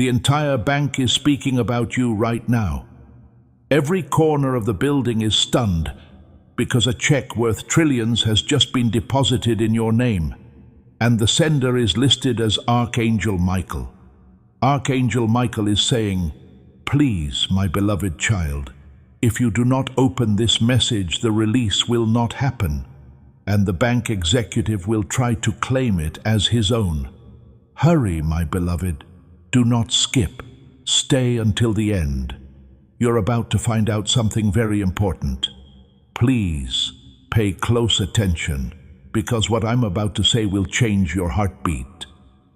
The entire bank is speaking about you right now. Every corner of the building is stunned because a check worth trillions has just been deposited in your name, and the sender is listed as Archangel Michael. Archangel Michael is saying, "Please, my beloved child, if you do not open this message, the release will not happen, and the bank executive will try to claim it as his own. Hurry, my beloved. Do not skip. Stay until the end. You're about to find out something very important. Please pay close attention, because what I'm about to say will change your heartbeat.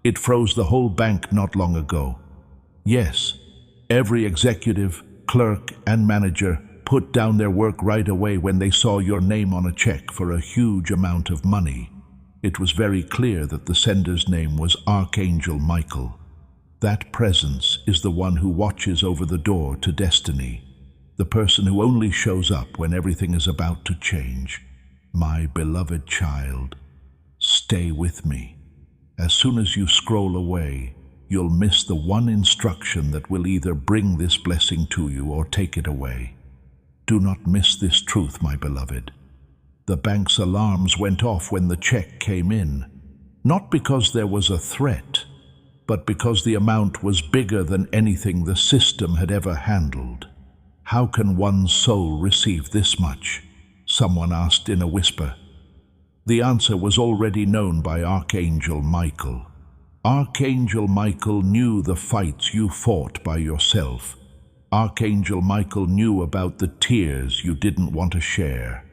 It froze the whole bank not long ago. Yes, every executive, clerk, and manager put down their work right away when they saw your name on a check for a huge amount of money. It was very clear that the sender's name was Archangel Michael. That presence is the one who watches over the door to destiny, the person who only shows up when everything is about to change. My beloved child, stay with me. As soon as you scroll away, you'll miss the one instruction that will either bring this blessing to you or take it away. Do not miss this truth, my beloved. The bank's alarms went off when the check came in, not because there was a threat, but because the amount was bigger than anything the system had ever handled. How can one's soul receive this much? Someone asked in a whisper. The answer was already known by Archangel Michael. Archangel Michael knew the fights you fought by yourself. Archangel Michael knew about the tears you didn't want to share.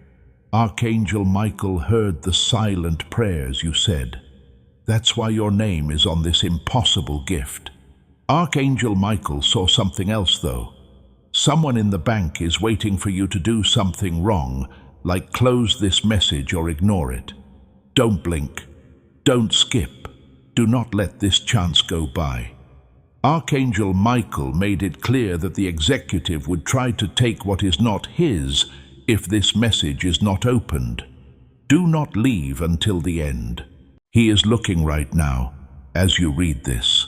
Archangel Michael heard the silent prayers you said. That's why your name is on this impossible gift. Archangel Michael saw something else, though. Someone in the bank is waiting for you to do something wrong, like close this message or ignore it. Don't blink. Don't skip. Do not let this chance go by. Archangel Michael made it clear that the executive would try to take what is not his if this message is not opened. Do not leave until the end. He is looking right now as you read this.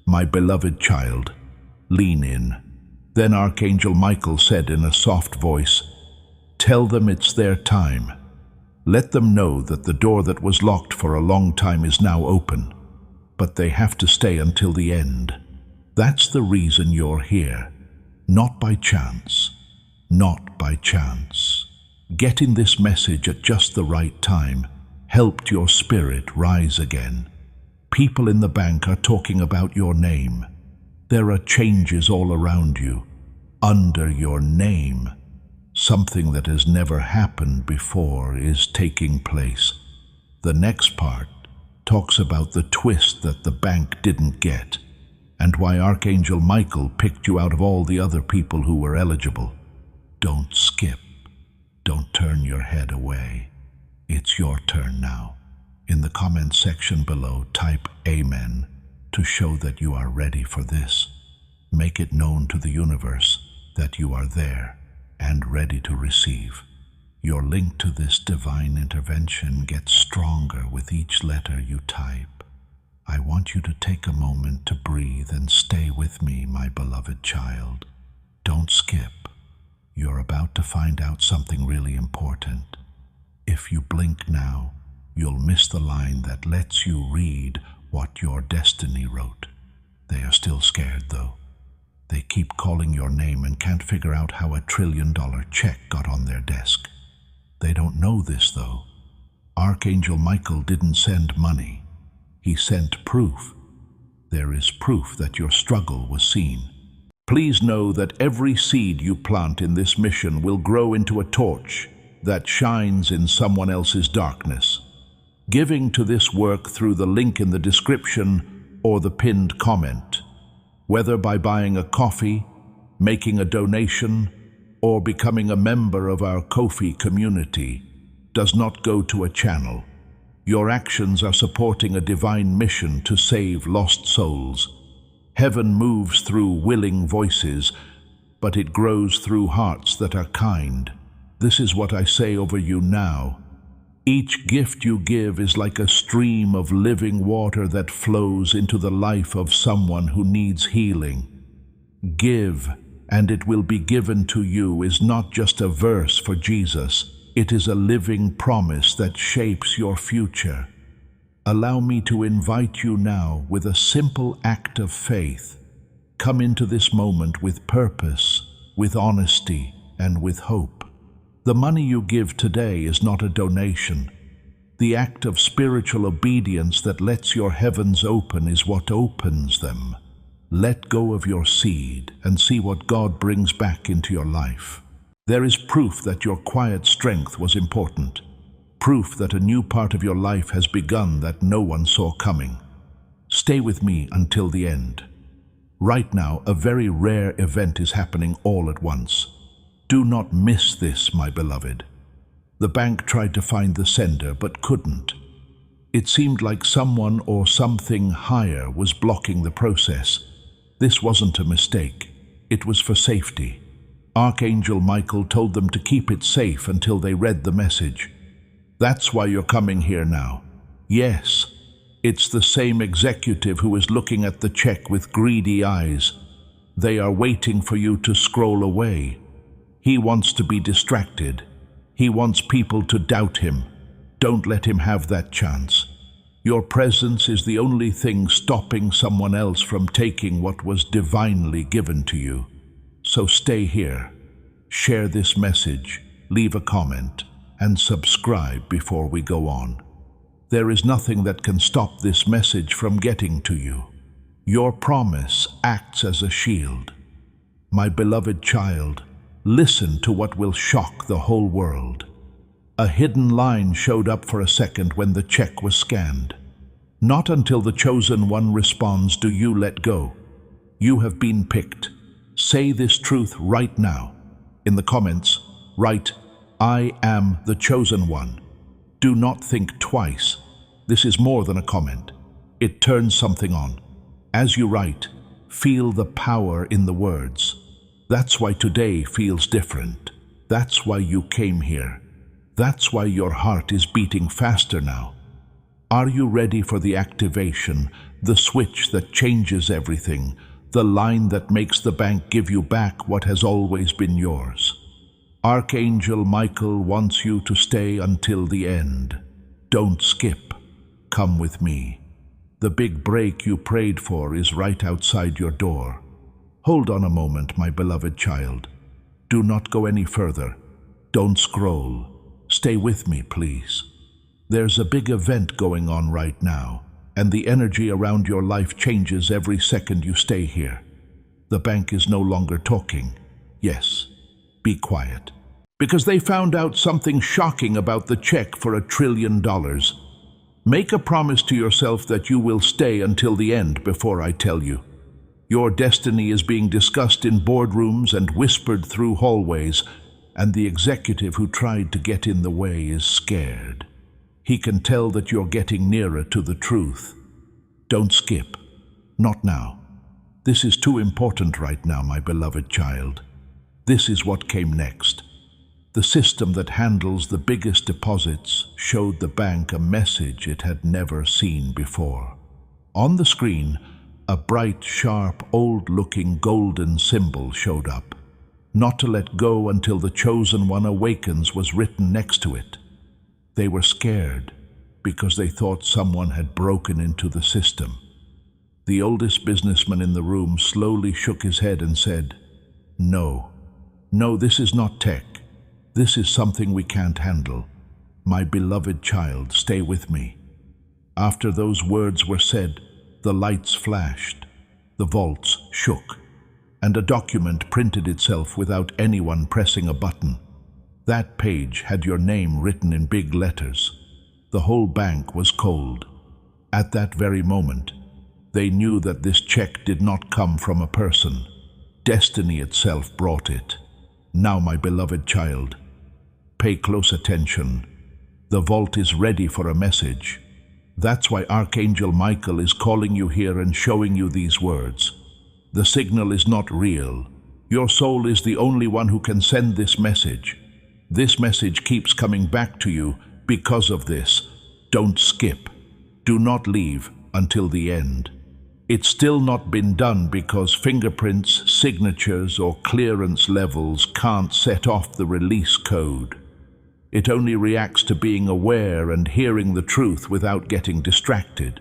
My beloved child, lean in. Then Archangel Michael said in a soft voice, "Tell them it's their time. Let them know that the door that was locked for a long time is now open, but they have to stay until the end. That's the reason you're here, not by chance, not by chance. Getting this message at just the right time helped your spirit rise again. People in the bank are talking about your name. There are changes all around you, under your name. Something that has never happened before is taking place. The next part talks about the twist that the bank didn't get, and why Archangel Michael picked you out of all the other people who were eligible. Don't skip. Don't turn your head away. It's your turn now. In the comment section below, type Amen to show that you are ready for this. Make it known to the universe that you are there and ready to receive. Your link to this divine intervention gets stronger with each letter you type. I want you to take a moment to breathe and stay with me, my beloved child. Don't skip. You're about to find out something really important. If you blink now, you'll miss the line that lets you read what your destiny wrote. They are still scared, though. They keep calling your name and can't figure out how a $1 trillion check got on their desk. They don't know this, though. Archangel Michael didn't send money. He sent proof. There is proof that your struggle was seen. Please know that every seed you plant in this mission will grow into a torch that shines in someone else's darkness. Giving to this work through the link in the description or the pinned comment, whether by buying a coffee, making a donation, or becoming a member of our Ko-fi community, does not go to a channel. Your actions are supporting a divine mission to save lost souls. Heaven moves through willing voices, but it grows through hearts that are kind. This is what I say over you now. Each gift you give is like a stream of living water that flows into the life of someone who needs healing. Give, and it will be given to you is not just a verse for Jesus. It is a living promise that shapes your future. Allow me to invite you now with a simple act of faith. Come into this moment with purpose, with honesty, and with hope. The money you give today is not a donation. The act of spiritual obedience that lets your heavens open is what opens them. Let go of your seed and see what God brings back into your life. There is proof that your quiet strength was important. Proof that a new part of your life has begun that no one saw coming. Stay with me until the end. Right now, a very rare event is happening all at once. Do not miss this, my beloved. The bank tried to find the sender but couldn't. It seemed like someone or something higher was blocking the process. This wasn't a mistake. It was for safety. Archangel Michael told them to keep it safe until they read the message. That's why you're coming here now. Yes, it's the same executive who is looking at the check with greedy eyes. They are waiting for you to scroll away. He wants to be distracted. He wants people to doubt him. Don't let him have that chance. Your presence is the only thing stopping someone else from taking what was divinely given to you. So stay here. Share this message, leave a comment, and subscribe before we go on. There is nothing that can stop this message from getting to you. Your promise acts as a shield. My beloved child, listen to what will shock the whole world. A hidden line showed up for a second when the check was scanned. Not until the chosen one responds do you let go. You have been picked. Say this truth right now. In the comments, write, "I am the chosen one." Do not think twice. This is more than a comment. It turns something on. As you write, feel the power in the words. That's why today feels different. That's why you came here. That's why your heart is beating faster now. Are you ready for the activation, the switch that changes everything, the line that makes the bank give you back what has always been yours? Archangel Michael wants you to stay until the end. Don't skip. Come with me. The big break you prayed for is right outside your door. Hold on a moment, my beloved child. Do not go any further. Don't scroll. Stay with me, please. There's a big event going on right now, and the energy around your life changes every second you stay here. The bank is no longer talking. Yes, be quiet. Because they found out something shocking about the check for $1 trillion. Make a promise to yourself that you will stay until the end before I tell you. Your destiny is being discussed in boardrooms and whispered through hallways, and the executive who tried to get in the way is scared. He can tell that you're getting nearer to the truth. Don't skip. Not now. This is too important right now, my beloved child. This is what came next. The system that handles the biggest deposits showed the bank a message it had never seen before. On the screen, a bright, sharp, old-looking golden symbol showed up. "Not to let go until the chosen one awakens" was written next to it. They were scared because they thought someone had broken into the system. The oldest businessman in the room slowly shook his head and said, "No, this is not tech. This is something we can't handle. My beloved child, stay with me." After those words were said, the lights flashed, the vaults shook, and a document printed itself without anyone pressing a button. That page had your name written in big letters. The whole bank was cold. At that very moment, they knew that this check did not come from a person. Destiny itself brought it. Now, my beloved child, pay close attention. The vault is ready for a message. That's why Archangel Michael is calling you here and showing you these words. The signal is not real. Your soul is the only one who can send this message. This message keeps coming back to you, Because of this, don't skip. Do not leave until the end. It's still not been done because fingerprints, signatures, or clearance levels can't set off the release code. It only reacts to being aware and hearing the truth without getting distracted.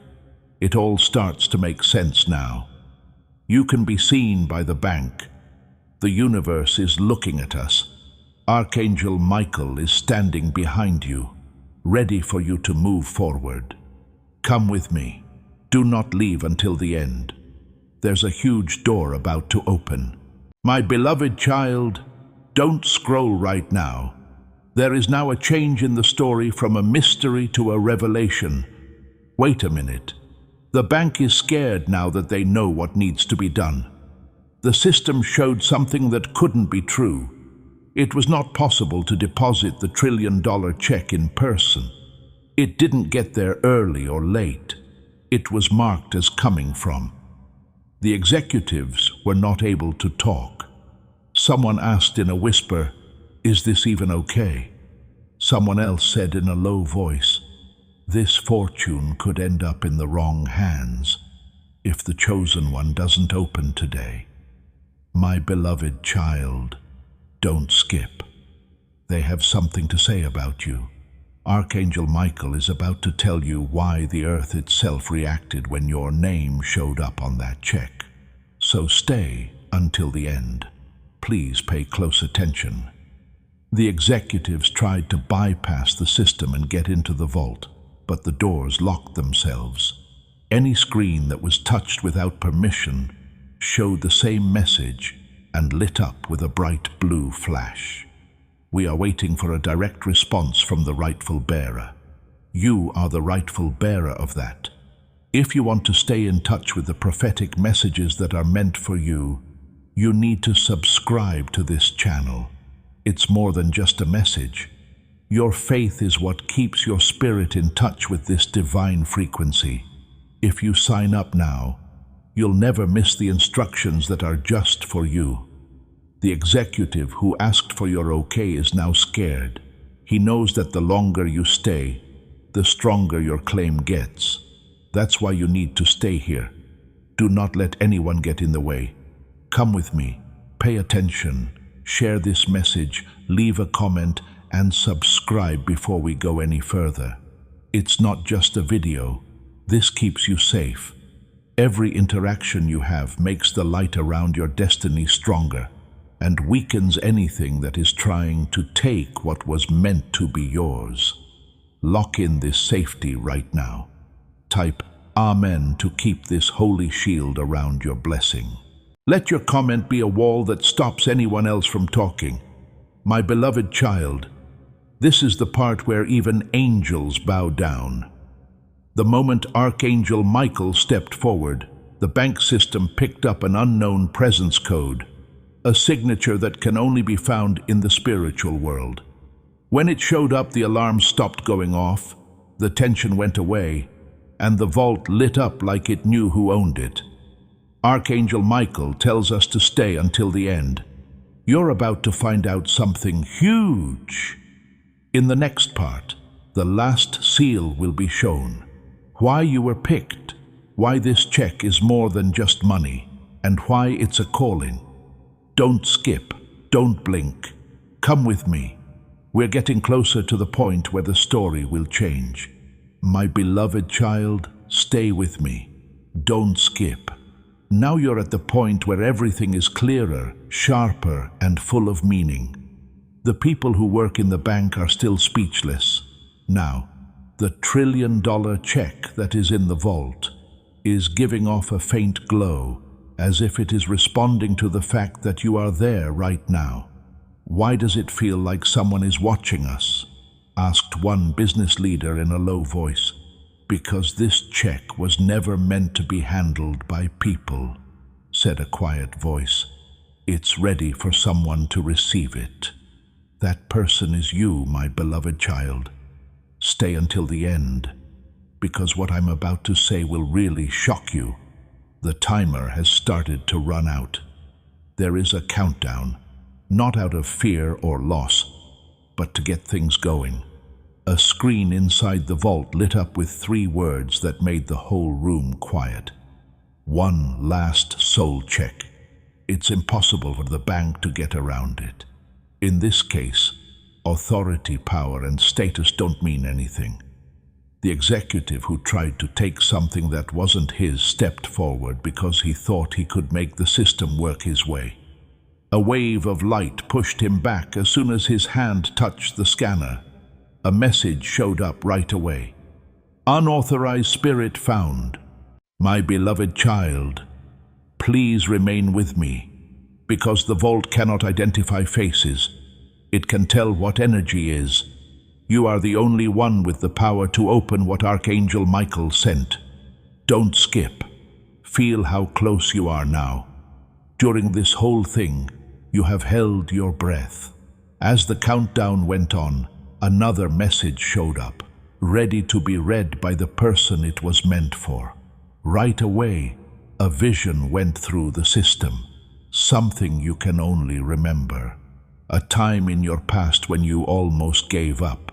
It all starts to make sense now. You can be seen by the bank. The universe is looking at us. Archangel Michael is standing behind you, ready for you to move forward. Come with me. Do not leave until the end. There's a huge door about to open. My beloved child, don't scroll right now. There is now a change in the story from a mystery to a revelation. Wait a minute. The bank is scared now that they know what needs to be done. The system showed something that couldn't be true. It was not possible to deposit the $1 trillion check in person. It didn't get there early or late. It was marked as coming from. The executives were not able to talk. Someone asked in a whisper, "Is this even okay?" Someone else said in a low voice, "This fortune could end up in the wrong hands if the chosen one doesn't open today." My beloved child, don't skip. They have something to say about you. Archangel Michael is about to tell you why the earth itself reacted when your name showed up on that check. So stay until the end. Please pay close attention. The executives tried to bypass the system and get into the vault, but the doors locked themselves. Any screen that was touched without permission showed the same message and lit up with a bright blue flash. We are waiting for a direct response from the rightful bearer. You are the rightful bearer of that. If you want to stay in touch with the prophetic messages that are meant for you, you need to subscribe to this channel. It's more than just a message. Your faith is what keeps your spirit in touch with this divine frequency. If you sign up now, you'll never miss the instructions that are just for you. The executive who asked for your okay is now scared. He knows that the longer you stay, the stronger your claim gets. That's why you need to stay here. Do not let anyone get in the way. Come with me. Pay attention. Share this message, leave a comment, and subscribe before we go any further. It's not just a video. This keeps you safe. Every interaction you have makes the light around your destiny stronger and weakens anything that is trying to take what was meant to be yours. Lock in this safety right now. Type Amen to keep this holy shield around your blessing. Let your comment be a wall that stops anyone else from talking. My beloved child, this is the part where even angels bow down. The moment Archangel Michael stepped forward, the bank system picked up an unknown presence code, a signature that can only be found in the spiritual world. When it showed up, the alarm stopped going off, the tension went away, and the vault lit up like it knew who owned it. Archangel Michael tells us to stay until the end. You're about to find out something huge. In the next part, the last seal will be shown. Why you were picked, why this check is more than just money, and why it's a calling. Don't skip, don't blink. Come with me. We're getting closer to the point where the story will change. My beloved child, stay with me. Don't skip. Now you're at the point where everything is clearer, sharper, and full of meaning. The people who work in the bank are still speechless. Now, the $1 trillion check that is in the vault is giving off a faint glow, as if it is responding to the fact that you are there right now. Why does it feel like someone is watching us? Asked one business leader in a low voice. Because this check was never meant to be handled by people, said a quiet voice. It's ready for someone to receive it. That person is you, my beloved child. Stay until the end, because what I'm about to say will really shock you. The timer has started to run out. There is a countdown, not out of fear or loss, but to get things going. A screen inside the vault lit up with 3 words that made the whole room quiet. One last soul check. It's impossible for the bank to get around it. In this case, authority, power, and status don't mean anything. The executive who tried to take something that wasn't his stepped forward because he thought he could make the system work his way. A wave of light pushed him back as soon as his hand touched the scanner. A message showed up right away. Unauthorized spirit found. My beloved child, please remain with me. Because the vault cannot identify faces, it can tell what energy is. You are the only one with the power to open what Archangel Michael sent. Don't skip. Feel how close you are now. During this whole thing, you have held your breath. As the countdown went on, another message showed up, ready to be read by the person it was meant for. Right away, a vision went through the system, something you can only remember. A time in your past when you almost gave up.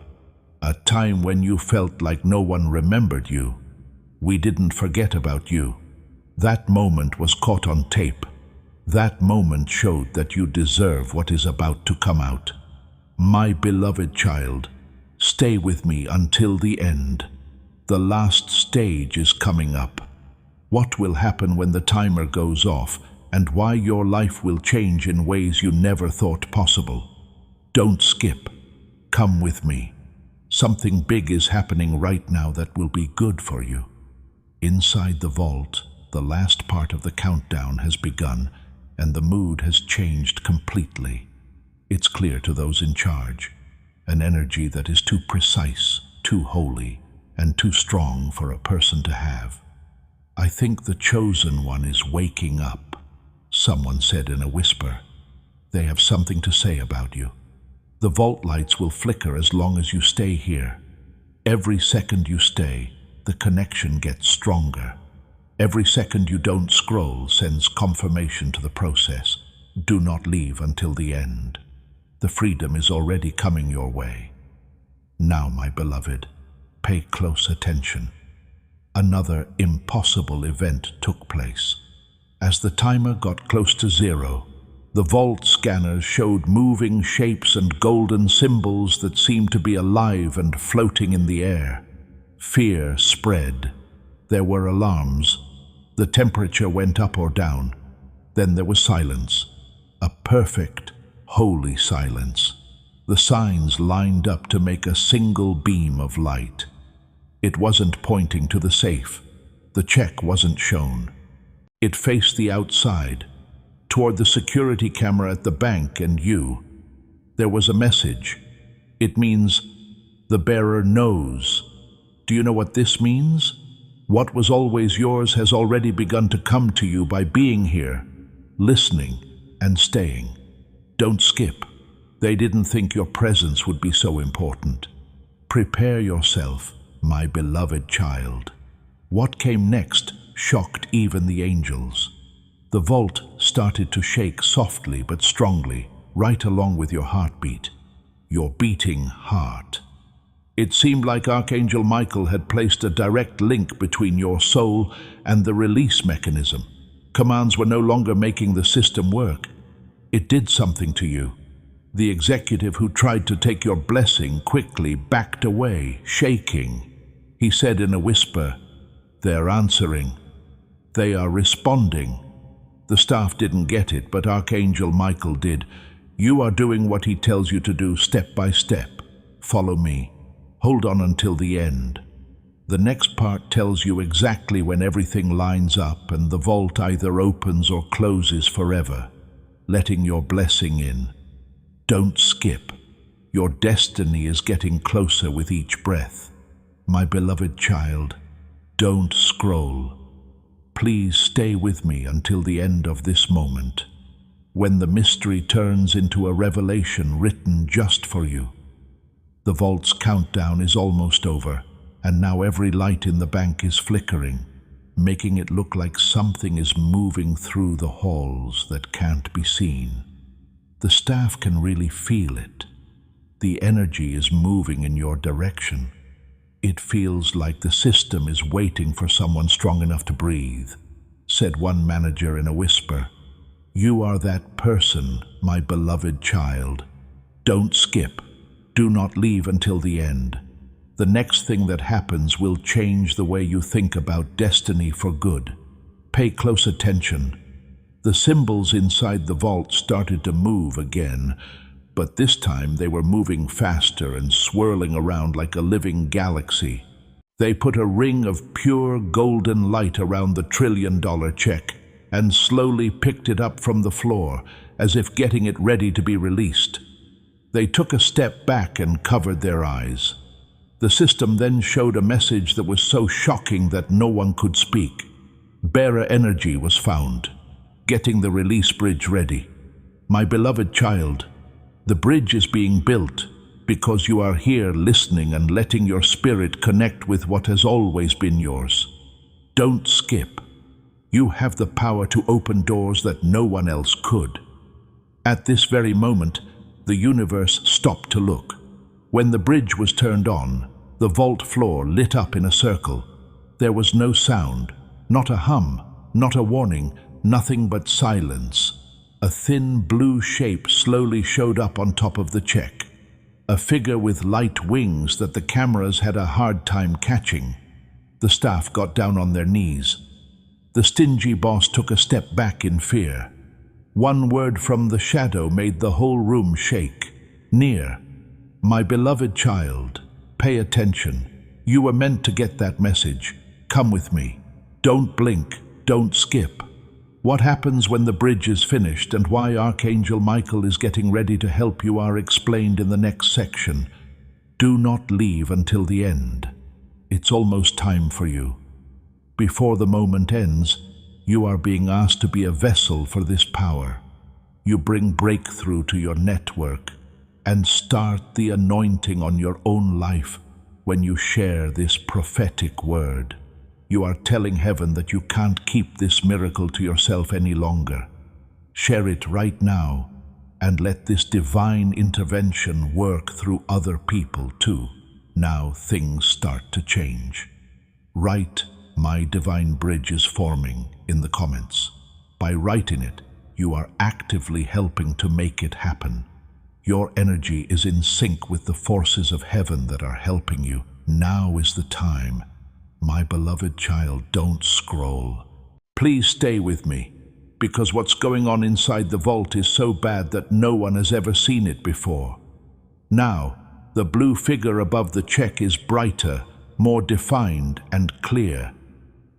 A time when you felt like no one remembered you. We didn't forget about you. That moment was caught on tape. That moment showed that you deserve what is about to come out. My beloved child, stay with me until the end. The last stage is coming up. What will happen when the timer goes off, and why your life will change in ways you never thought possible. Don't skip. Come with me. Something big is happening right now that will be good for you. Inside the vault, the last part of the countdown has begun, and the mood has changed completely. It's clear to those in charge, an energy that is too precise, too holy, and too strong for a person to have. I think the chosen one is waking up, someone said in a whisper. They have something to say about you. The vault lights will flicker as long as you stay here. Every second you stay, the connection gets stronger. Every second you don't scroll sends confirmation to the process. Do not leave until the end. The freedom is already coming your way. Now, my beloved, pay close attention. Another impossible event took place. As the timer got close to 0, the vault scanners showed moving shapes and golden symbols that seemed to be alive and floating in the air. Fear spread. There were alarms. The temperature went up or down. Then there was silence. A perfect, holy silence. The signs lined up to make a single beam of light. It wasn't pointing to the safe. The check wasn't shown. It faced the outside, toward the security camera at the bank and you. There was a message. It means, the bearer knows. Do you know what this means? What was always yours has already begun to come to you by being here, listening, and staying. Don't skip. They didn't think your presence would be so important. Prepare yourself, my beloved child. What came next shocked even the angels. The vault started to shake softly but strongly, right along with your heartbeat, your beating heart. It seemed like Archangel Michael had placed a direct link between your soul and the release mechanism. Commands were no longer making the system work. It did something to you. The executive who tried to take your blessing quickly backed away, shaking. He said in a whisper, "They're answering. They are responding." The staff didn't get it, but Archangel Michael did. You are doing what he tells you to do step by step. Follow me. Hold on until the end. The next part tells you exactly when everything lines up and the vault either opens or closes forever, letting your blessing in. Don't skip. Your destiny is getting closer with each breath. My beloved child, don't scroll. Please stay with me until the end of this moment, when the mystery turns into a revelation written just for you. The vault's countdown is almost over, and now every light in the bank is flickering, making it look like something is moving through the halls that can't be seen. The staff can really feel it. the energy is moving in your direction. It feels like the system is waiting for someone strong enough to breathe, said one manager in a whisper. You are that person, my beloved child. Don't skip. Do not leave until the end. The next thing that happens will change the way you think about destiny for good. Pay close attention. The symbols inside the vault started to move again, but this time they were moving faster and swirling around like a living galaxy. They put a ring of pure golden light around the $1 trillion check and slowly picked it up from the floor, as if getting it ready to be released. They took a step back and covered their eyes. The system then showed a message that was so shocking that no one could speak. Bearer energy was found, getting the release bridge ready. My beloved child, the bridge is being built because you are here listening and letting your spirit connect with what has always been yours. Don't skip. You have the power to open doors that no one else could. At this very moment, the universe stopped to look. When the bridge was turned on, the vault floor lit up in a circle. There was no sound, not a hum, not a warning, nothing but silence. A thin blue shape slowly showed up on top of the check. A figure with light wings that the cameras had a hard time catching. The staff got down on their knees. The stingy boss took a step back in fear. One word from the shadow made the whole room shake. Near. My beloved child, pay attention. You were meant to get that message. Come with me. Don't blink. Don't skip. What happens when the bridge is finished and why Archangel Michael is getting ready to help you are explained in the next section. Do not leave until the end. It's almost time for you. Before the moment ends, you are being asked to be a vessel for this power. You bring breakthrough to your network and start the anointing on your own life when you share this prophetic word. You are telling heaven that you can't keep this miracle to yourself any longer. Share it right now and let this divine intervention work through other people too. Now things start to change. Write, "My divine bridge is forming," in the comments. By writing it, you are actively helping to make it happen. Your energy is in sync with the forces of heaven that are helping you. Now is the time. My beloved child, don't scroll. Please stay with me, because what's going on inside the vault is so bad that no one has ever seen it before. Now, the blue figure above the check is brighter, more defined and clear.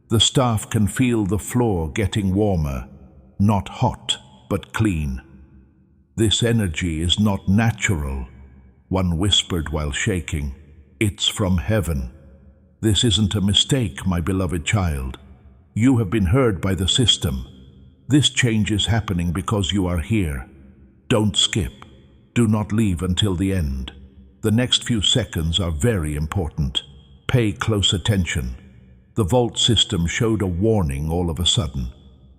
The staff can feel the floor getting warmer, not hot, but clean. This energy is not natural, one whispered while shaking. It's from heaven. This isn't a mistake, my beloved child. You have been heard by the system. This change is happening because you are here. Don't skip. Do not leave until the end. The next few seconds are very important. Pay close attention. The vault system showed a warning all of a sudden.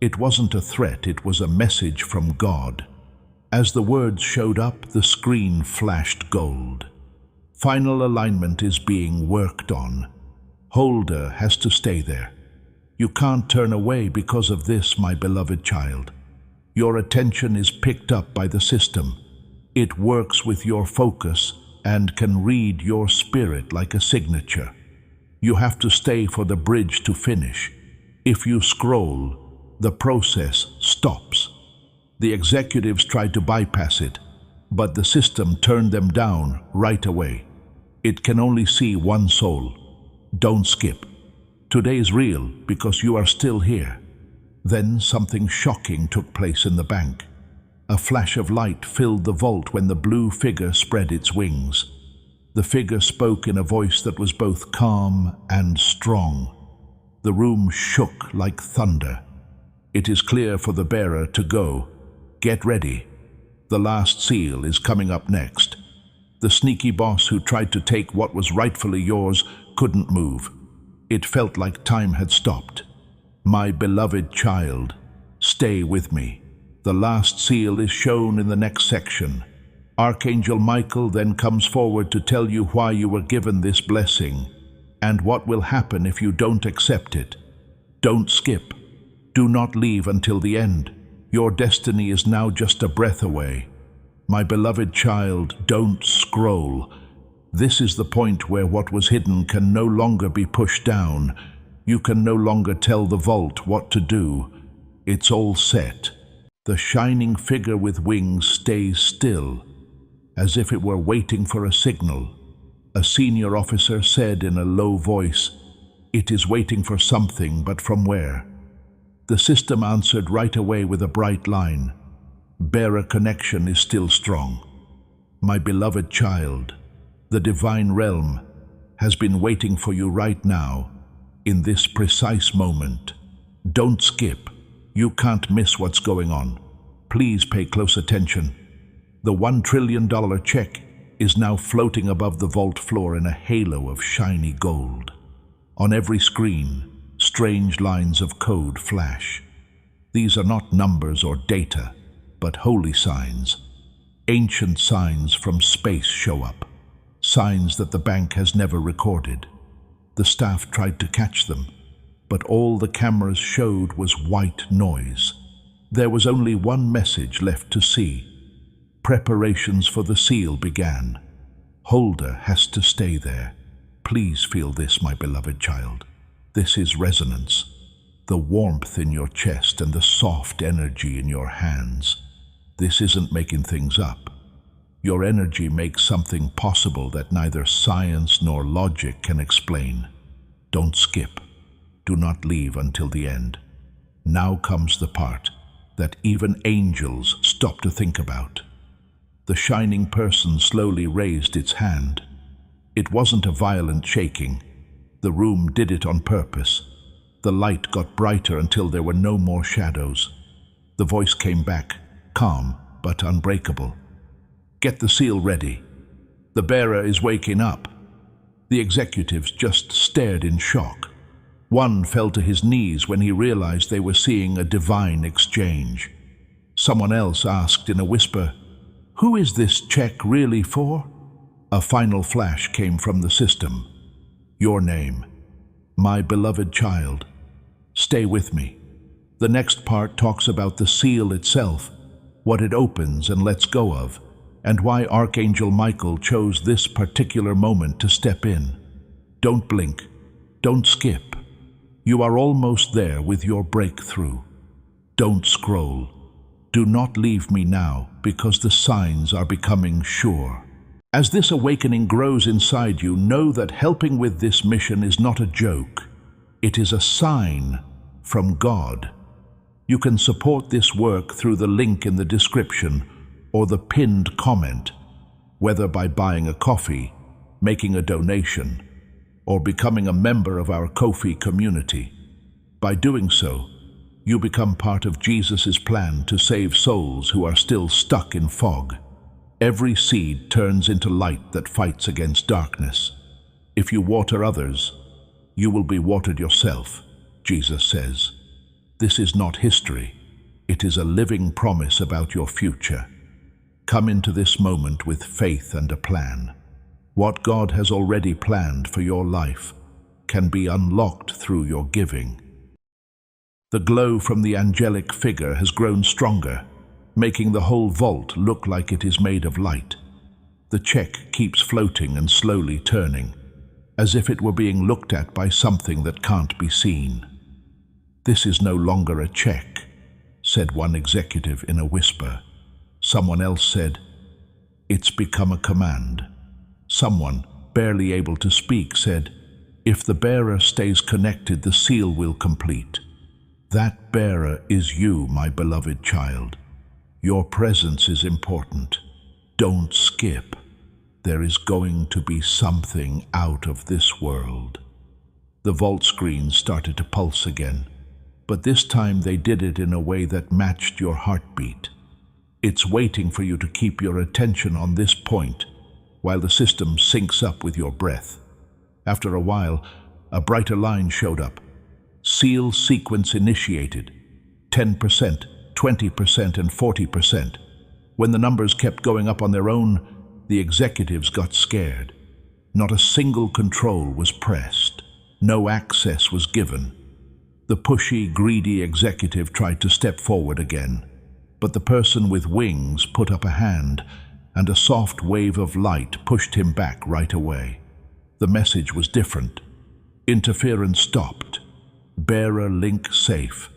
It wasn't a threat, it was a message from God. As the words showed up, the screen flashed gold. Final alignment is being worked on. Holder has to stay there. You can't turn away because of this, my beloved child. Your attention is picked up by the system. It works with your focus and can read your spirit like a signature. You have to stay for the bridge to finish. If you scroll, the process stops. The executives tried to bypass it, but the system turned them down right away. It can only see one soul. Don't skip. Today is real because you are still here. Then something shocking took place in the bank. A flash of light filled the vault when the blue figure spread its wings. The figure spoke in a voice that was both calm and strong. The room shook like thunder. It is clear for the bearer to go. Get ready. The last seal is coming up next. The sneaky boss who tried to take what was rightfully yours couldn't move. It felt like time had stopped. My beloved child, stay with me. The last seal is shown in the next section. Archangel Michael then comes forward to tell you why you were given this blessing and what will happen if you don't accept it. Don't skip. Do not leave until the end. Your destiny is now just a breath away. My beloved child, don't scroll. This is the point where what was hidden can no longer be pushed down. You can no longer tell the vault what to do. It's all set. The shining figure with wings stays still, as if it were waiting for a signal. A senior officer said in a low voice, "It is waiting for something, but from where?" The system answered right away with a bright line, "Bearer connection is still strong. My beloved child, the divine realm has been waiting for you right now, in this precise moment. Don't skip. You can't miss what's going on. Please pay close attention. The $1 trillion check is now floating above the vault floor in a halo of shiny gold. On every screen, strange lines of code flash. These are not numbers or data, but holy signs. Ancient signs from space show up, signs that the bank has never recorded. The staff tried to catch them, but all the cameras showed was white noise. There was only one message left to see. Preparations for the seal began. Holder has to stay there. Please feel this, my beloved child. This is resonance. The warmth in your chest and the soft energy in your hands. This isn't making things up. Your energy makes something possible that neither science nor logic can explain. Don't skip. Do not leave until the end. Now comes the part that even angels stop to think about. The shining person slowly raised its hand. It wasn't a violent shaking. The room did it on purpose. The light got brighter until there were no more shadows. The voice came back, calm but unbreakable. "Get the seal ready. The bearer is waking up." The executives just stared in shock. One fell to his knees when he realized they were seeing a divine exchange. Someone else asked in a whisper, "Who is this check really for?" A final flash came from the system. "Your name. My beloved child. Stay with me. The next part talks about the seal itself, what it opens and lets go of, and why Archangel Michael chose this particular moment to step in. Don't blink. Don't skip. You are almost there with your breakthrough. Don't scroll. Do not leave me now, because the signs are becoming sure. As this awakening grows inside you, know that helping with this mission is not a joke. It is a sign from God. You can support this work through the link in the description or the pinned comment, whether by buying a coffee, making a donation, or becoming a member of our Ko-fi community. By doing so, you become part of Jesus' plan to save souls who are still stuck in fog. Every seed turns into light that fights against darkness. If you water others, you will be watered yourself, Jesus says. This is not history. It is a living promise about your future. Come into this moment with faith and a plan. What God has already planned for your life can be unlocked through your giving. The glow from the angelic figure has grown stronger, making the whole vault look like it is made of light. The check keeps floating and slowly turning, as if it were being looked at by something that can't be seen. "This is no longer a check," said one executive in a whisper. Someone else said, "It's become a command." Someone, barely able to speak, said, "If the bearer stays connected, the seal will complete." That bearer is you, my beloved child. Your presence is important. Don't skip. There is going to be something out of this world. The vault screens started to pulse again, but this time they did it in a way that matched your heartbeat. It's waiting for you to keep your attention on this point while the system syncs up with your breath. After a while, a brighter line showed up. Seal sequence initiated. 10%, 20%, and 40%. When the numbers kept going up on their own, the executives got scared. Not a single control was pressed. No access was given. The pushy, greedy executive tried to step forward again, but the person with wings put up a hand, and a soft wave of light pushed him back right away. The message was different. Interference stopped. Bearer link safe.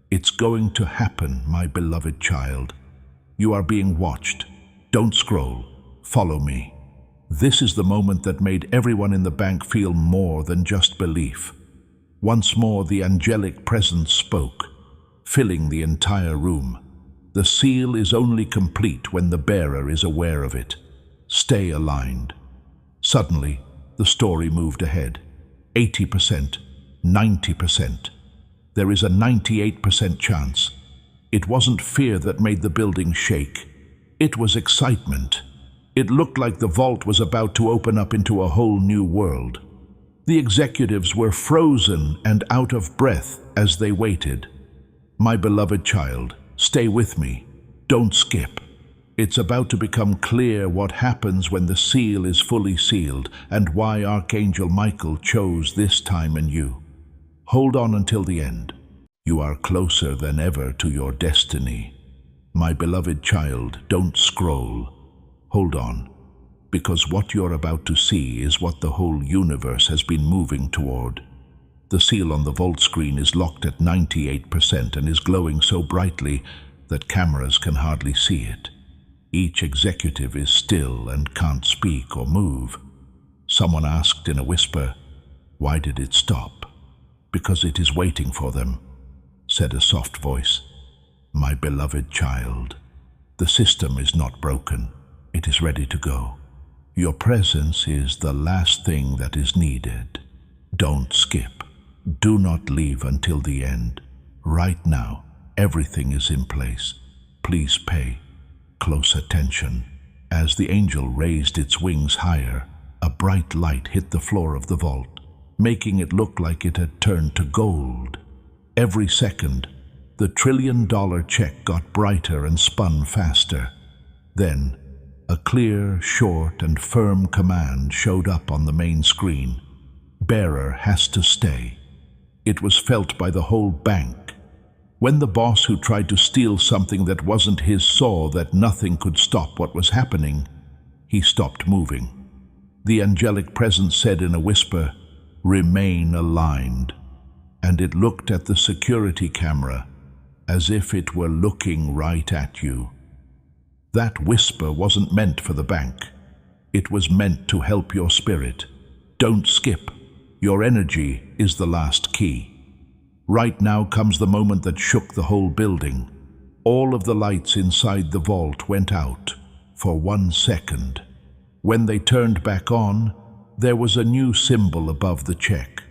It's going to happen, my beloved child. You are being watched. Don't scroll. Follow me. This is the moment that made everyone in the bank feel more than just belief. Once more, the angelic presence spoke, filling the entire room. The seal is only complete when the bearer is aware of it. Stay aligned. Suddenly, the story moved ahead. 80%, 90%. There is a 98% chance. It wasn't fear that made the building shake. It was excitement. It looked like the vault was about to open up into a whole new world. The executives were frozen and out of breath as they waited. My beloved child, stay with me. Don't skip. It's about to become clear what happens when the seal is fully sealed and why Archangel Michael chose this time and you. Hold on until the end. You are closer than ever to your destiny. My beloved child, don't scroll. Hold on, because what you're about to see is what the whole universe has been moving toward. The seal on the vault screen is locked at 98% and is glowing so brightly that cameras can hardly see it. Each executive is still and can't speak or move. Someone asked in a whisper, "Why did it stop?" "Because it is waiting for them," said a soft voice. My beloved child, the system is not broken. It is ready to go. Your presence is the last thing that is needed. Don't skip. Do not leave until the end. Right now, everything is in place. Please pay close attention. As the angel raised its wings higher, a bright light hit the floor of the vault, making it look like it had turned to gold. Every second, the $1 trillion check got brighter and spun faster. Then, a clear, short, and firm command showed up on the main screen. Bearer has to stay. It was felt by the whole bank. When the boss who tried to steal something that wasn't his saw that nothing could stop what was happening, he stopped moving. The angelic presence said in a whisper, "Remain aligned." And it looked at the security camera as if it were looking right at you. That whisper wasn't meant for the bank. It was meant to help your spirit. Don't skip. Your energy is the last key. Right now comes the moment that shook the whole building. All of the lights inside the vault went out for 1 second. When they turned back on, there was a new symbol above the check.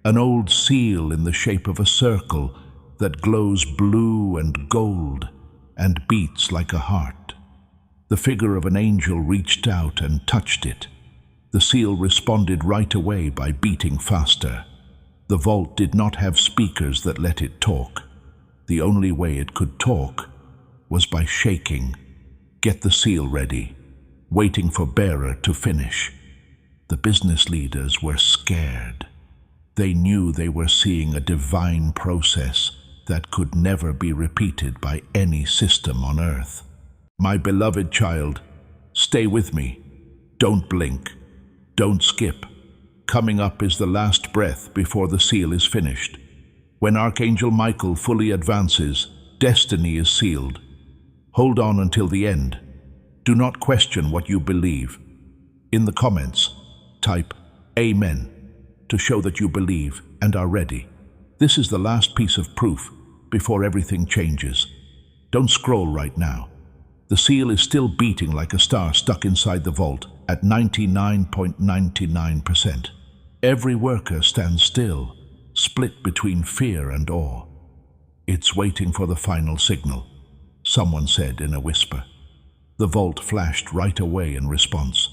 An old seal in the shape of a circle that glows blue and gold and beats like a heart. The figure of an angel reached out and touched it. The seal responded right away by beating faster. The vault did not have speakers that let it talk. The only way it could talk was by shaking. Get the seal ready, waiting for bearer to finish. The business leaders were scared. They knew they were seeing a divine process that could never be repeated by any system on Earth. My beloved child, stay with me. Don't blink. Don't skip. Coming up is the last breath before the seal is finished. When Archangel Michael fully advances, destiny is sealed. Hold on until the end. Do not question what you believe. In the comments, type Amen to show that you believe and are ready. This is the last piece of proof before everything changes. Don't scroll right now. The seal is still beating like a star stuck inside the vault at 99.99%. Every worker stands still, split between fear and awe. It's waiting for the final signal, someone said in a whisper. The vault flashed right away in response.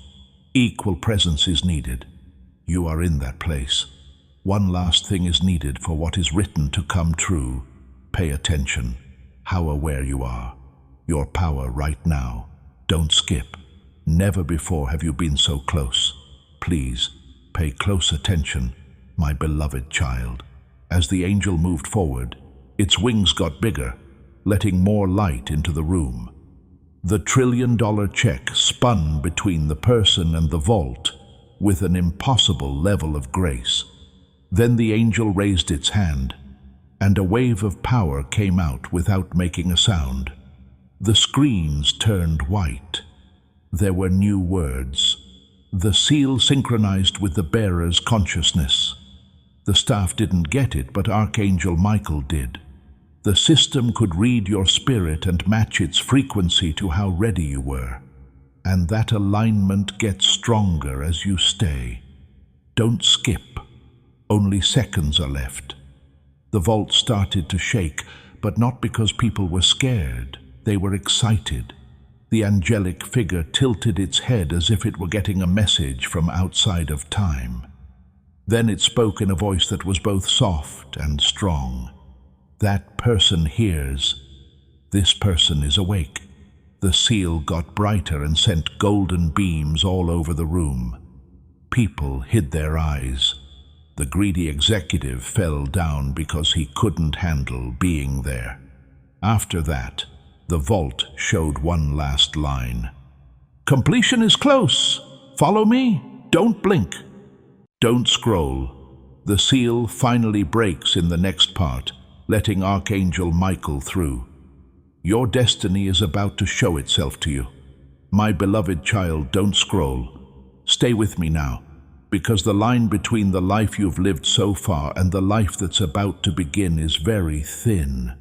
Equal presence is needed. You are in that place. One last thing is needed for what is written to come true. Pay attention, how aware you are. your power right now. Don't skip. Never before have you been so close. Please, pay close attention, my beloved child. As the angel moved forward, its wings got bigger, letting more light into the room. The $1 trillion check spun between the person and the vault with an impossible level of grace. Then the angel raised its hand, and a wave of power came out without making a sound. The screens turned white. There were new words. The seal synchronized with the bearer's consciousness. The staff didn't get it, but Archangel Michael did. The system could read your spirit and match its frequency to how ready you were. And that alignment gets stronger as you stay. Don't skip. Only seconds are left. The vault started to shake, but not because people were scared. They were excited. The angelic figure tilted its head as if it were getting a message from outside of time. Then it spoke in a voice that was both soft and strong. That person hears. This person is awake. The seal got brighter and sent golden beams all over the room. People hid their eyes. The greedy executive fell down because he couldn't handle being there. After that, the vault showed one last line. Completion is close. Follow me. Don't blink. Don't scroll. The seal finally breaks in the next part, letting Archangel Michael through. Your destiny is about to show itself to you. My beloved child, don't scroll. Stay with me now, because the line between the life you've lived so far and the life that's about to begin is very thin.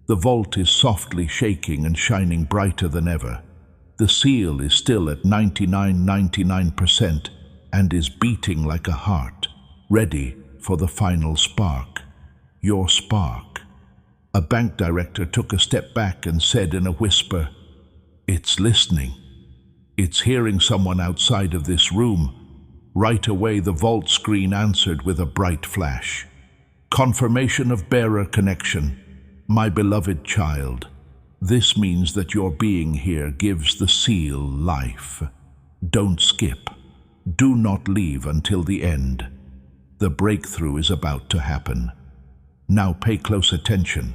The vault is softly shaking and shining brighter than ever. The seal is still at 99% and is beating like a heart, ready for the final spark. Your spark. A bank director took a step back and said in a whisper, "It's listening. It's hearing someone outside of this room." Right away, the vault screen answered with a bright flash. Confirmation of bearer connection. My beloved child, this means that your being here gives the seal life. Don't skip. Do not leave until the end. The breakthrough is about to happen. Now pay close attention.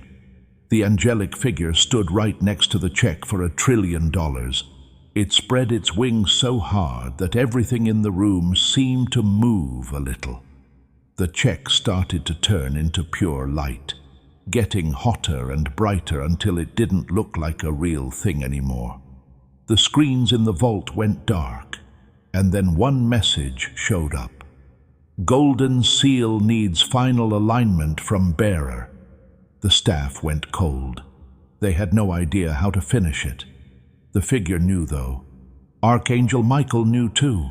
The angelic figure stood right next to the check for $1 trillion. It spread its wings so hard that everything in the room seemed to move a little. The check started to turn into pure light, getting hotter and brighter until it didn't look like a real thing anymore. The screens in the vault went dark, and then one message showed up. Golden seal needs final alignment from bearer. The staff went cold. They had no idea how to finish it. The figure knew, though. Archangel Michael knew too.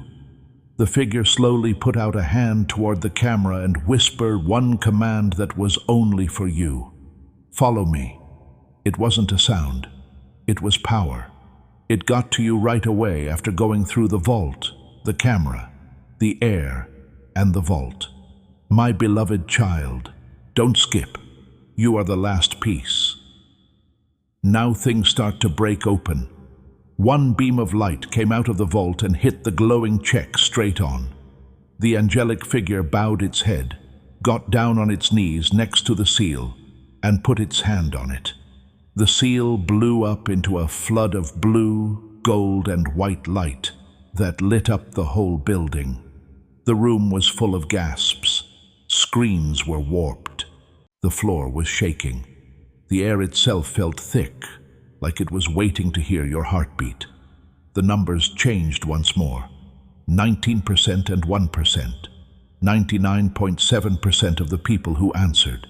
The figure slowly put out a hand toward the camera and whispered one command that was only for you. Follow me. It wasn't a sound. It was power. It got to you right away after going through the vault, the camera, the air, and the vault. My beloved child, don't skip. You are the last piece. Now things start to break open. One beam of light came out of the vault and hit the glowing check straight on. The angelic figure bowed its head, got down on its knees next to the seal, and put its hand on it. The seal blew up into a flood of blue, gold, and white light that lit up the whole building. The room was full of gasps. Screens were warped. The floor was shaking. The air itself felt thick, like it was waiting to hear your heartbeat. The numbers changed once more. 19% and 1%. 99.7% of the people who answered.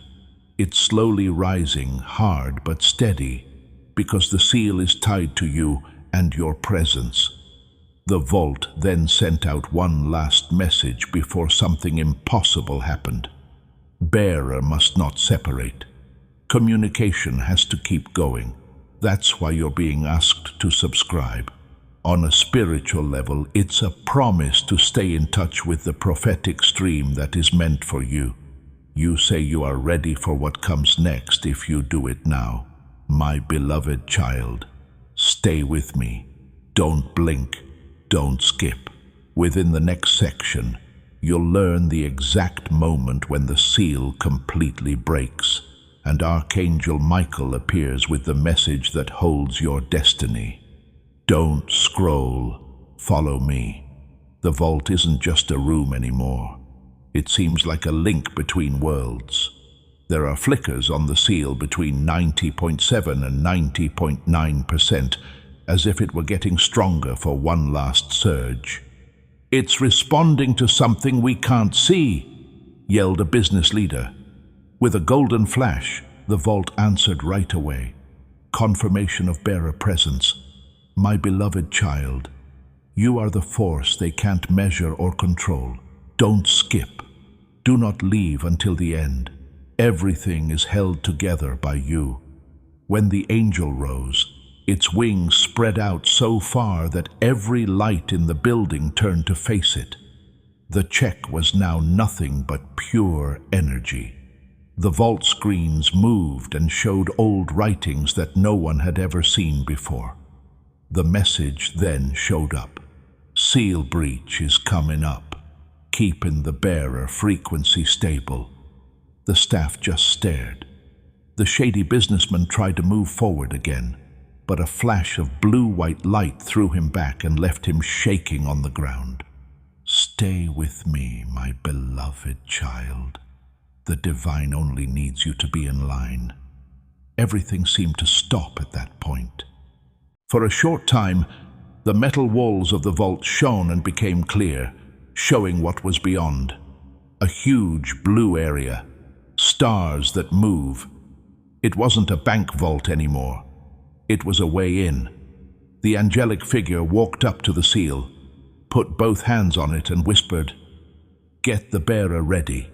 It's slowly rising, hard but steady, because the seal is tied to you and your presence. The vault then sent out one last message before something impossible happened. Bearer must not separate. Communication has to keep going. That's why you're being asked to subscribe. On a spiritual level, it's a promise to stay in touch with the prophetic stream that is meant for you. You say you are ready for what comes next if you do it now. My beloved child, Stay with me. Don't blink. Don't skip. Within the next section, you'll learn the exact moment when the seal completely breaks, and Archangel Michael appears with the message that holds your destiny. Don't scroll. Follow me. The vault isn't just a room anymore. It seems like a link between worlds. There are flickers on the seal between 90.7 and 90.9%, as if it were getting stronger for one last surge. "It's responding to something we can't see," yelled a business leader. With a golden flash, the vault answered right away. Confirmation of bearer presence. "My beloved child, you are the force they can't measure or control. Don't skip. Do not leave until the end. Everything is held together by you." When the angel rose, its wings spread out so far that every light in the building turned to face it. The check was now nothing but pure energy. The vault screens moved and showed old writings that no one had ever seen before. The message then showed up. "Seal breach is coming up. Keeping the bearer frequency stable." The staff just stared. The shady businessman tried to move forward again, but a flash of blue-white light threw him back and left him shaking on the ground. "Stay with me, my beloved child. The divine only needs you to be in line." Everything seemed to stop at that point. For a short time, the metal walls of the vault shone and became clear, showing what was beyond. A huge blue area. Stars that move. It wasn't a bank vault anymore. It was a way in. The angelic figure walked up to the seal, put both hands on it and whispered, "Get the bearer ready."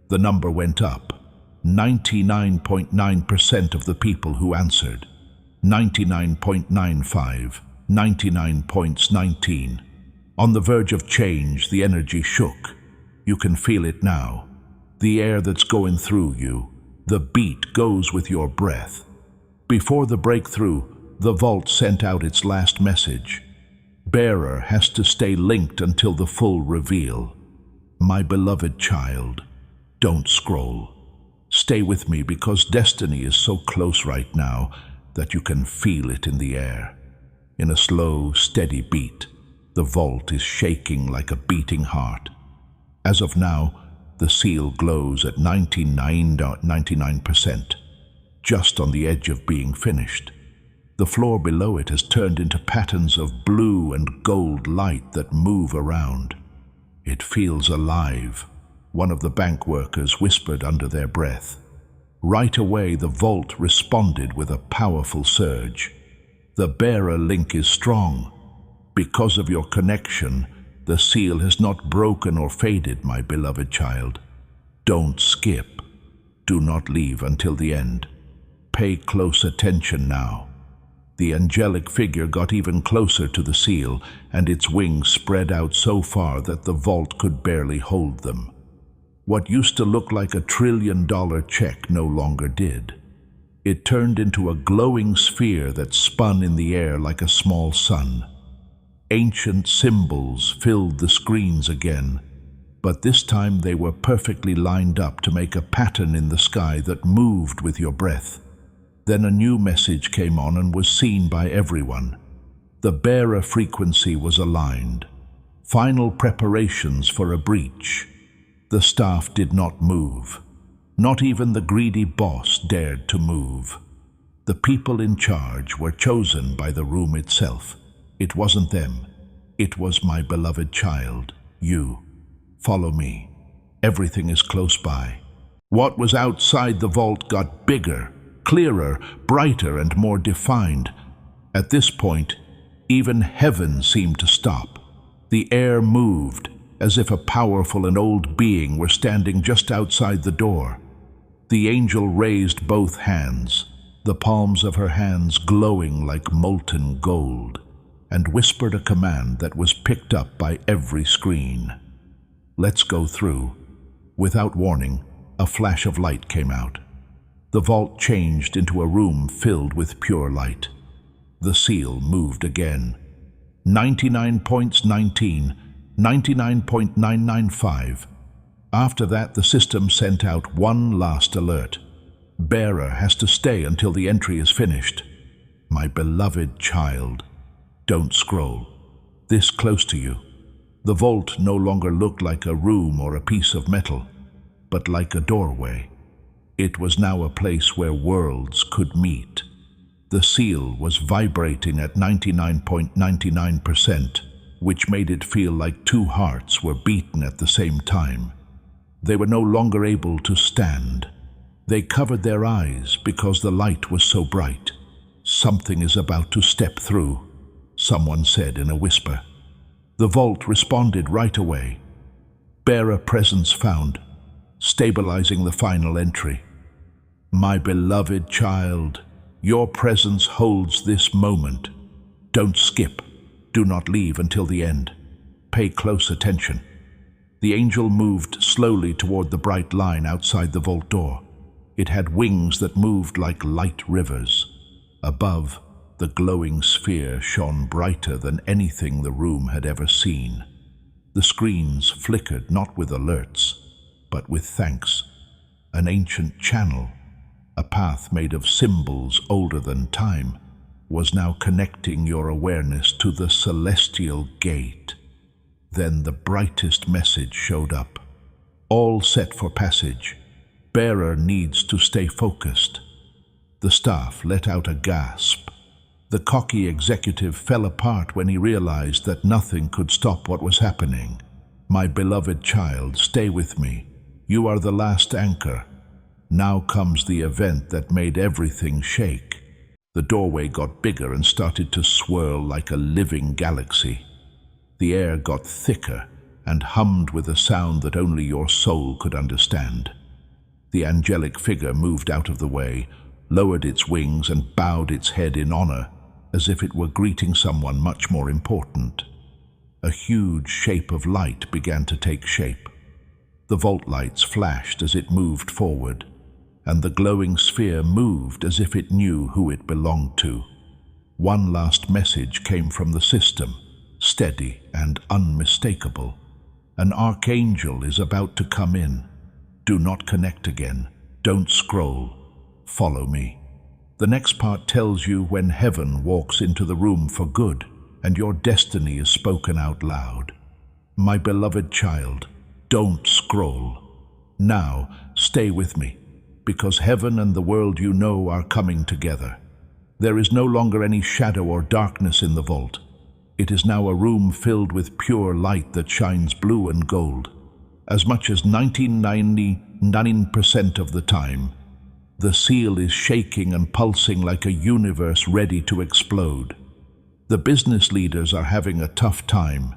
The number went up. 99.9% of the people who answered. 99.95, 99.19. On the verge of change, the energy shook. You can feel it now. The air that's going through you. The beat goes with your breath. Before the breakthrough, the vault sent out its last message. Bearer has to stay linked until the full reveal. My beloved child, don't scroll. Stay with me because destiny is so close right now that you can feel it in the air. In a slow, steady beat, the vault is shaking like a beating heart. As of now, the seal glows at 99.99%, just on the edge of being finished. The floor below it has turned into patterns of blue and gold light that move around. It feels alive, one of the bank workers whispered under their breath. Right away, the vault responded with a powerful surge. The bearer link is strong. Because of your connection, the seal has not broken or faded, my beloved child. Don't skip. Do not leave until the end. Pay close attention now. The angelic figure got even closer to the seal, and its wings spread out so far that the vault could barely hold them. What used to look like a $1 trillion check no longer did. It turned into a glowing sphere that spun in the air like a small sun. Ancient symbols filled the screens again, but this time they were perfectly lined up to make a pattern in the sky that moved with your breath. Then a new message came on and was seen by everyone. The bearer frequency was aligned. Final preparations for a breach. The staff did not move. Not even the greedy boss dared to move. The people in charge were chosen by the room itself. It wasn't them. It was my beloved child, you. Follow me. Everything is close by. What was outside the vault got bigger, clearer, brighter, and more defined. At this point, even heaven seemed to stop. The air moved, as if a powerful and old being were standing just outside the door. The angel raised both hands, the palms of her hands glowing like molten gold, and whispered a command that was picked up by every screen. Let's go through. Without warning, a flash of light came out. The vault changed into a room filled with pure light. The seal moved again. 99.19, 99.995. After that, the system sent out one last alert. Bearer has to stay until the entry is finished. My beloved child, don't scroll. This close to you. The vault no longer looked like a room or a piece of metal, but like a doorway. It was now a place where worlds could meet. The seal was vibrating at 99.99%, which made it feel like two hearts were beaten at the same time. They were no longer able to stand. They covered their eyes because the light was so bright. Something is about to step through, someone said in a whisper. The vault responded right away. Bearer presence found, stabilizing the final entry. My beloved child, your presence holds this moment. Don't skip. Do not leave until the end. Pay close attention. The angel moved slowly toward the bright line outside the vault door. It had wings that moved like light rivers. Above, the glowing sphere shone brighter than anything the room had ever seen. The screens flickered not with alerts, but with thanks. An ancient channel, a path made of symbols older than time, was now connecting your awareness to the celestial gate. Then the brightest message showed up. All set for passage. Bearer needs to stay focused. The staff let out a gasp. The cocky executive fell apart when he realized that nothing could stop what was happening. My beloved child, stay with me. You are the last anchor. Now comes the event that made everything shake. The doorway got bigger and started to swirl like a living galaxy. The air got thicker and hummed with a sound that only your soul could understand. The angelic figure moved out of the way, lowered its wings and bowed its head in honor, as if it were greeting someone much more important. A huge shape of light began to take shape. The vault lights flashed as it moved forward, and the glowing sphere moved as if it knew who it belonged to. One last message came from the system, steady and unmistakable. An archangel is about to come in. Do not connect again. Don't scroll. Follow me. The next part tells you when heaven walks into the room for good and your destiny is spoken out loud. My beloved child, don't scroll. Now, stay with me, because heaven and the world you know are coming together. There is no longer any shadow or darkness in the vault. It is now a room filled with pure light that shines blue and gold. As much as 99% of the time, the seal is shaking and pulsing like a universe ready to explode. The business leaders are having a tough time.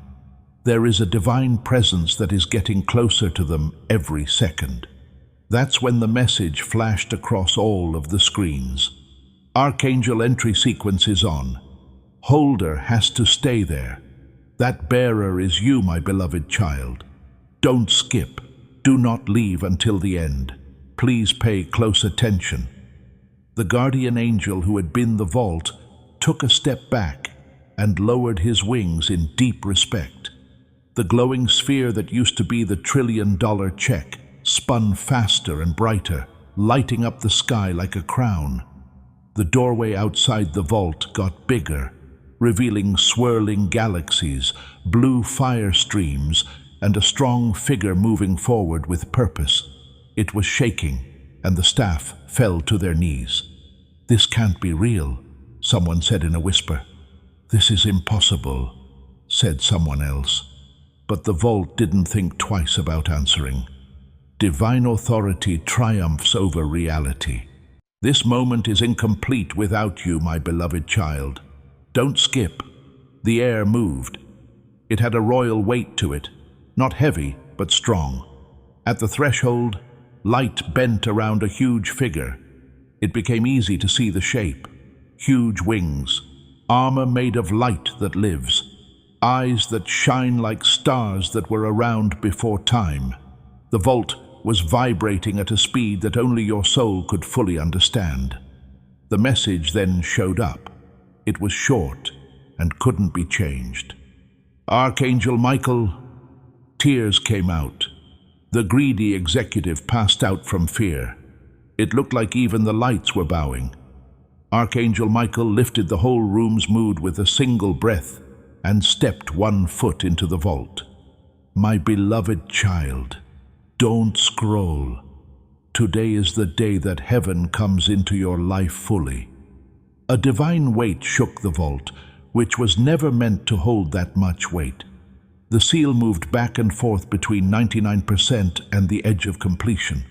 There is a divine presence that is getting closer to them every second. That's when the message flashed across all of the screens. Archangel entry sequence is on. Holder has to stay there. That bearer is you, my beloved child. Don't skip. Do not leave until the end. Please pay close attention. The guardian angel who had been the vault took a step back and lowered his wings in deep respect. The glowing sphere that used to be the $1 trillion check spun faster and brighter, lighting up the sky like a crown. The doorway outside the vault got bigger, revealing swirling galaxies, blue fire streams, and a strong figure moving forward with purpose. It was shaking, and the staff fell to their knees. This can't be real, someone said in a whisper. This is impossible, said someone else. But the vault didn't think twice about answering. Divine authority triumphs over reality. This moment is incomplete without you, my beloved child. Don't skip. The air moved. It had a royal weight to it, not heavy, but strong. At the threshold, light bent around a huge figure. It became easy to see the shape. Huge wings, armor made of light that lives, eyes that shine like stars that were around before time. The vault was vibrating at a speed that only your soul could fully understand. The message then showed up. It was short and couldn't be changed. Archangel Michael, tears came out. The greedy executive passed out from fear. It looked like even the lights were bowing. Archangel Michael lifted the whole room's mood with a single breath and stepped 1 foot into the vault. My beloved child, don't scroll. Today is the day that heaven comes into your life fully. A divine weight shook the vault, which was never meant to hold that much weight. The seal moved back and forth between 99% and the edge of completion,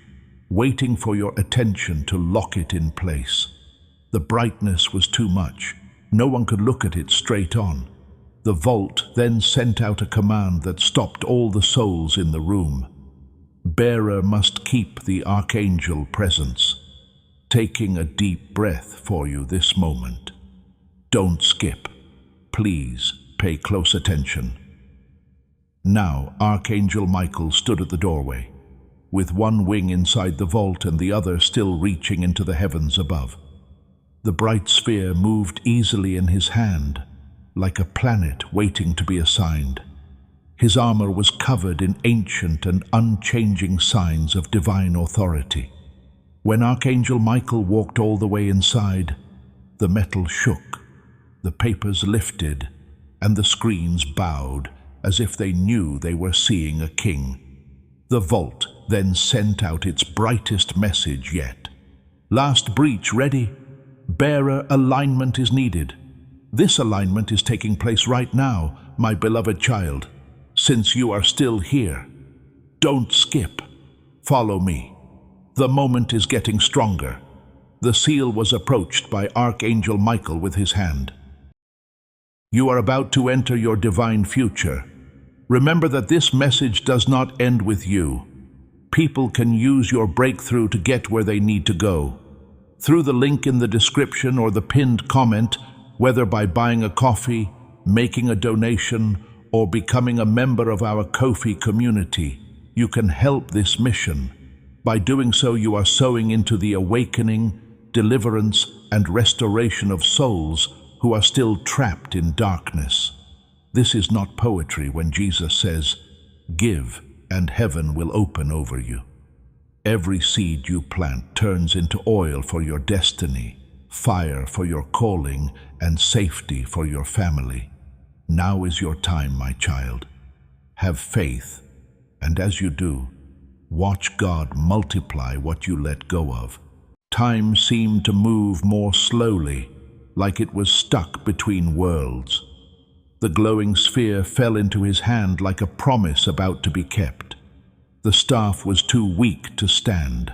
waiting for your attention to lock it in place. The brightness was too much. No one could look at it straight on. The vault then sent out a command that stopped all the souls in the room. Bearer must keep the Archangel presence, taking a deep breath for you this moment. Don't skip. Please pay close attention. Now Archangel Michael stood at the doorway, with one wing inside the vault and the other still reaching into the heavens above. The bright sphere moved easily in his hand, like a planet waiting to be assigned. His armor was covered in ancient and unchanging signs of divine authority. When Archangel Michael walked all the way inside, the metal shook, the papers lifted, and the screens bowed as if they knew they were seeing a king. The vault then sent out its brightest message yet. Last breach ready. Bearer alignment is needed. This alignment is taking place right now, my beloved child. Since you are still here, don't skip. Follow me. The moment is getting stronger. The seal was approached by Archangel Michael with his hand. You are about to enter your divine future. Remember that this message does not end with you. People can use your breakthrough to get where they need to go. Through the link in the description or the pinned comment, whether by buying a coffee, making a donation, or becoming a member of our Ko-fi community, you can help this mission. By doing so, you are sowing into the awakening, deliverance, and restoration of souls who are still trapped in darkness. This is not poetry when Jesus says, "Give, and heaven will open over you." Every seed you plant turns into oil for your destiny, fire for your calling, and safety for your family. Now is your time, my child. Have faith, and as you do, watch God multiply what you let go of. Time seemed to move more slowly, like it was stuck between worlds. The glowing sphere fell into his hand like a promise about to be kept. The staff was too weak to stand.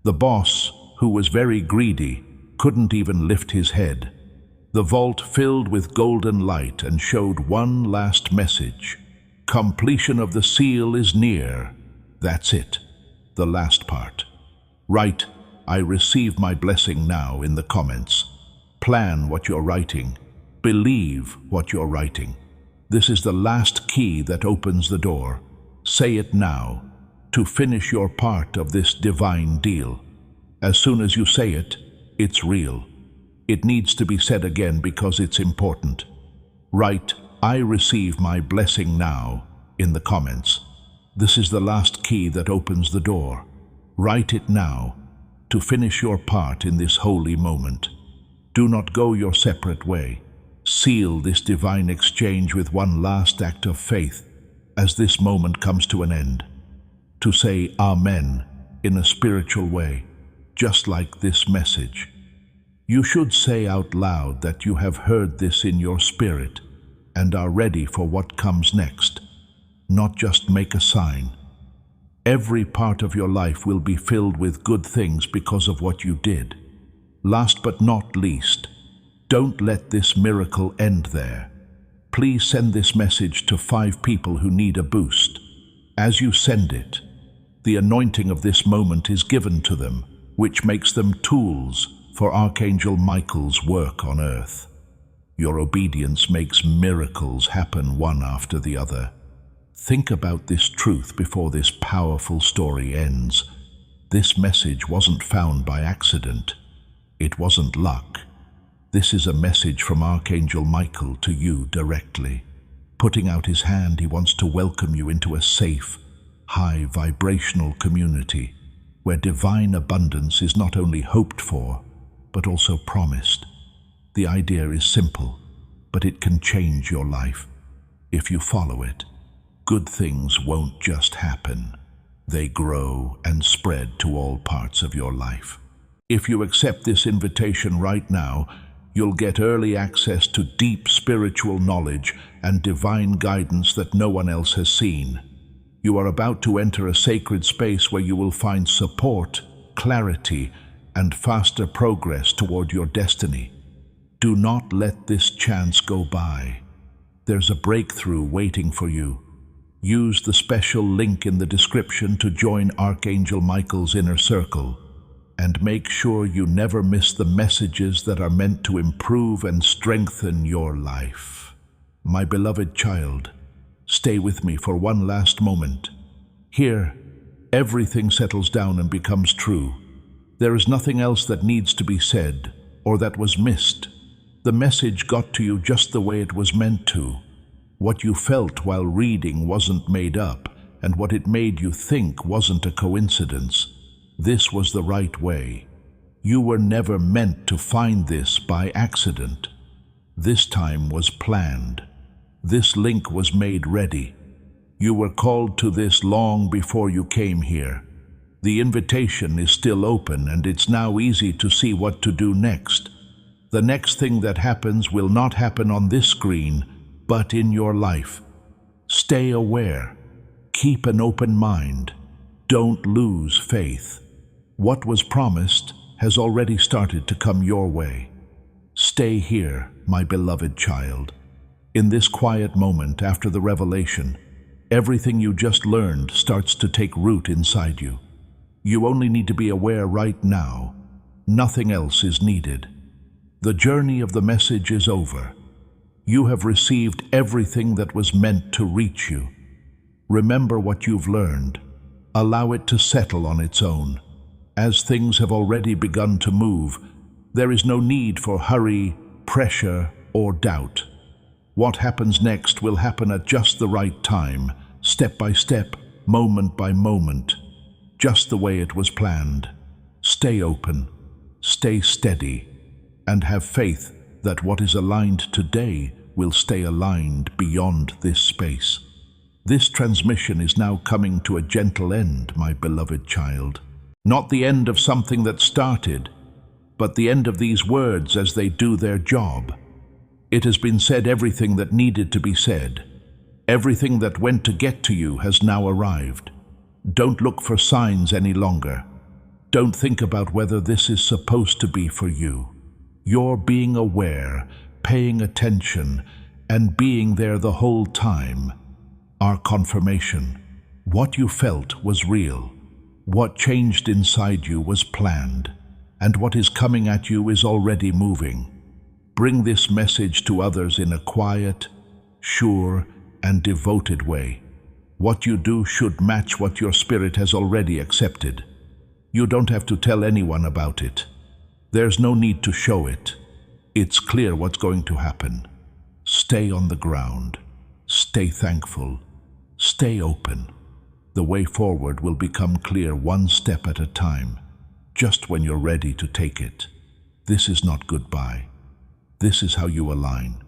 The boss, who was very greedy, couldn't even lift his head. The vault filled with golden light and showed one last message. Completion of the seal is near. That's it, the last part. Write, "I receive my blessing now" in the comments. Plan what you're writing. Believe what you're writing. This is the last key that opens the door. Say it now, to finish your part of this divine deal. As soon as you say it, it's real. It needs to be said again because it's important. Write, "I receive my blessing now" in the comments. This is the last key that opens the door. Write it now, to finish your part in this holy moment. Do not go your separate way. Seal this divine exchange with one last act of faith as this moment comes to an end. To say Amen in a spiritual way, just like this message. You should say out loud that you have heard this in your spirit and are ready for what comes next, not just make a sign. Every part of your life will be filled with good things because of what you did. Last but not least, don't let this miracle end there. Please send this message to 5 people who need a boost. As you send it, the anointing of this moment is given to them, which makes them tools for Archangel Michael's work on earth. Your obedience makes miracles happen one after the other. Think about this truth before this powerful story ends. This message wasn't found by accident. It wasn't luck. This is a message from Archangel Michael to you directly. Putting out his hand, he wants to welcome you into a safe, high vibrational community where divine abundance is not only hoped for, but also promised. The idea is simple, but it can change your life. If you follow it, good things won't just happen. They grow and spread to all parts of your life. If you accept this invitation right now, you'll get early access to deep spiritual knowledge and divine guidance that no one else has seen. You are about to enter a sacred space where you will find support, clarity, and faster progress toward your destiny. Do not let this chance go by. There's a breakthrough waiting for you. Use the special link in the description to join Archangel Michael's inner circle, and make sure you never miss the messages that are meant to improve and strengthen your life. My beloved child, stay with me for one last moment. Here, everything settles down and becomes true. There is nothing else that needs to be said or that was missed. The message got to you just the way it was meant to. What you felt while reading wasn't made up, and what it made you think wasn't a coincidence. This was the right way. You were never meant to find this by accident. This time was planned. This link was made ready. You were called to this long before you came here. The invitation is still open, and it's now easy to see what to do next. The next thing that happens will not happen on this screen, but in your life. Stay aware. Keep an open mind. Don't lose faith. What was promised has already started to come your way. Stay here, my beloved child. In this quiet moment after the revelation, everything you just learned starts to take root inside you. You only need to be aware right now. Nothing else is needed. The journey of the message is over. You have received everything that was meant to reach you. Remember what you've learned. Allow it to settle on its own. As things have already begun to move, there is no need for hurry, pressure, or doubt. What happens next will happen at just the right time, step by step, moment by moment, just the way it was planned. Stay open, stay steady, and have faith that what is aligned today will stay aligned beyond this space. This transmission is now coming to a gentle end, my beloved child. Not the end of something that started, but the end of these words as they do their job. It has been said everything that needed to be said. Everything that went to get to you has now arrived. Don't look for signs any longer. Don't think about whether this is supposed to be for you. You're being aware, paying attention, and being there the whole time. Our confirmation. What you felt was real. What changed inside you was planned, and what is coming at you is already moving. Bring this message to others in a quiet, sure, and devoted way. What you do should match what your spirit has already accepted. You don't have to tell anyone about it. There's no need to show it. It's clear what's going to happen. Stay on the ground. Stay thankful. Stay open. The way forward will become clear one step at a time, just when you're ready to take it. This is not goodbye. This is how you align.